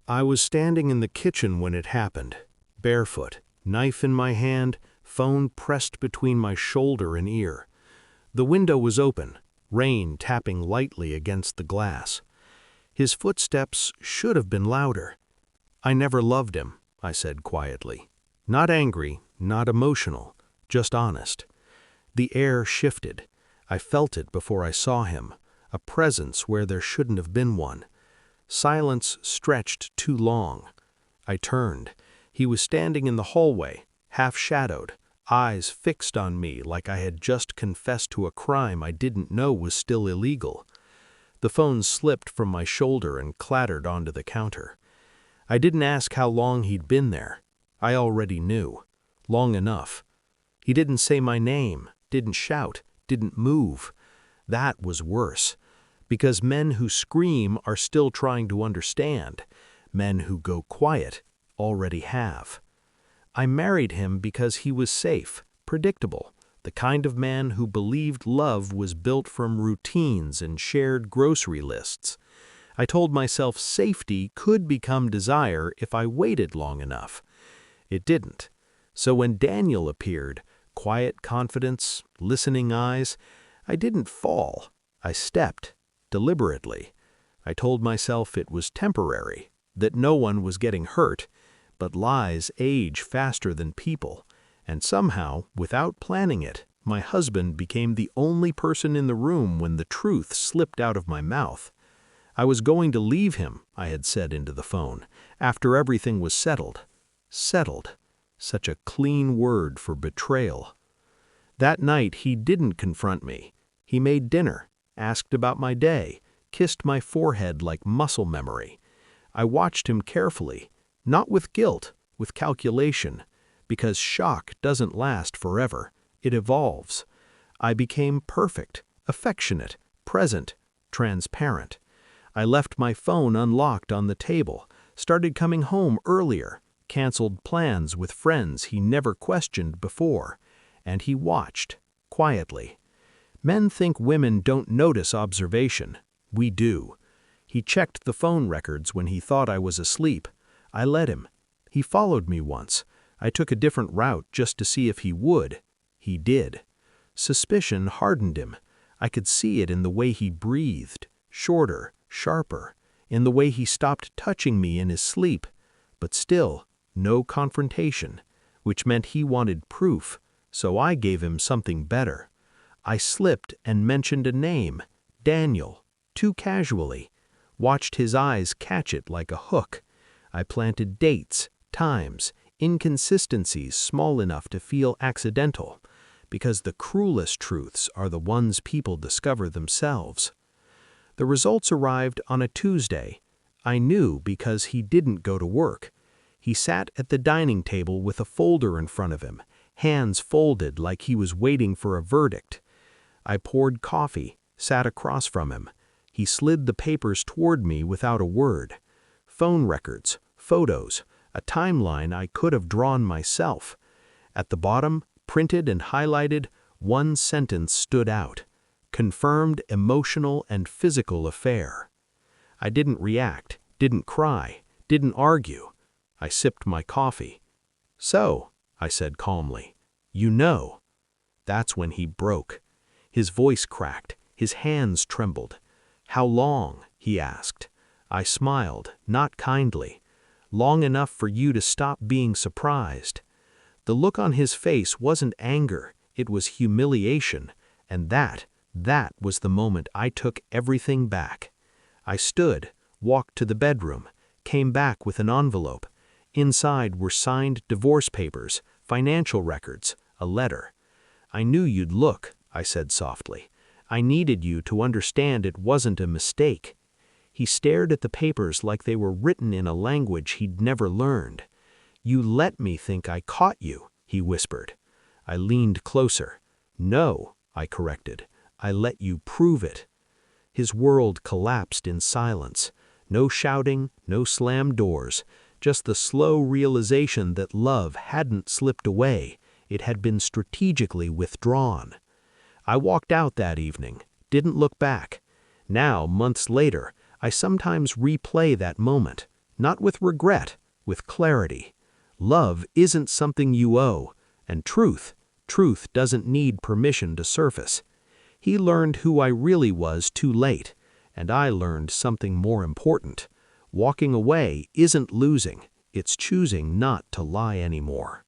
I was standing in the kitchen when it happened, barefoot, knife in my hand, phone pressed between my shoulder and ear. The window was open, rain tapping lightly against the glass. His footsteps should have been louder. "I never loved him," I said quietly. Not angry, not emotional, just honest. The air shifted. I felt it before I saw him, a presence where there shouldn't have been one. Silence stretched too long. I turned. He was standing in the hallway, half-shadowed, eyes fixed on me like I had just confessed to a crime I didn't know was still illegal. The phone slipped from my shoulder and clattered onto the counter. I didn't ask how long he'd been there. I already knew. Long enough. He didn't say my name, didn't shout, didn't move. That was worse. Because men who scream are still trying to understand. Men who go quiet already have. I married him because he was safe, predictable, the kind of man who believed love was built from routines and shared grocery lists. I told myself safety could become desire if I waited long enough. It didn't. So when Daniel appeared, quiet confidence, listening eyes, I didn't fall. I stepped, deliberately. I told myself it was temporary, that no one was getting hurt, but lies age faster than people, and somehow, without planning it, my husband became the only person in the room when the truth slipped out of my mouth. I was going to leave him, I had said into the phone, after everything was settled. Settled. Such a clean word for betrayal. That night he didn't confront me. He made dinner, asked about my day, kissed my forehead like muscle memory. I watched him carefully, not with guilt, with calculation, because shock doesn't last forever. It evolves. I became perfect, affectionate, present, transparent. I left my phone unlocked on the table, started coming home earlier, canceled plans with friends he never questioned before, and he watched, quietly. Men think women don't notice observation. We do. He checked the phone records when he thought I was asleep. I let him. He followed me once. I took a different route just to see if he would. He did. Suspicion hardened him. I could see it in the way he breathed, shorter, sharper, in the way he stopped touching me in his sleep. But still, no confrontation, which meant he wanted proof, so I gave him something better. I slipped and mentioned a name, Daniel, too casually, watched his eyes catch it like a hook. I planted dates, times, inconsistencies small enough to feel accidental, because the cruelest truths are the ones people discover themselves. The results arrived on a Tuesday. I knew because he didn't go to work. He sat at the dining table with a folder in front of him, hands folded like he was waiting for a verdict. I poured coffee, sat across from him. He slid the papers toward me without a word. Phone records, photos, a timeline I could have drawn myself. At the bottom, printed and highlighted, one sentence stood out. Confirmed emotional and physical affair. I didn't react, didn't cry, didn't argue. I sipped my coffee. "So," I said calmly, "you know." That's when he broke. His voice cracked, his hands trembled. "How long?" he asked. I smiled, not kindly. "Long enough for you to stop being surprised." The look on his face wasn't anger, it was humiliation, and that was the moment I took everything back. I stood, walked to the bedroom, came back with an envelope. Inside were signed divorce papers, financial records, a letter. "I knew you'd look," I said softly. "I needed you to understand it wasn't a mistake." He stared at the papers like they were written in a language he'd never learned. "You let me think I caught you," he whispered. I leaned closer. "No," I corrected. "I let you prove it." His world collapsed in silence. No shouting, no slammed doors, just the slow realization that love hadn't slipped away, it had been strategically withdrawn. I walked out that evening, didn't look back. Now, months later, I sometimes replay that moment, Not with regret, with clarity. Love isn't something you owe, and truth doesn't need permission to surface. He learned who I really was too late, and I learned something more important. Walking away isn't losing, it's choosing not to lie anymore.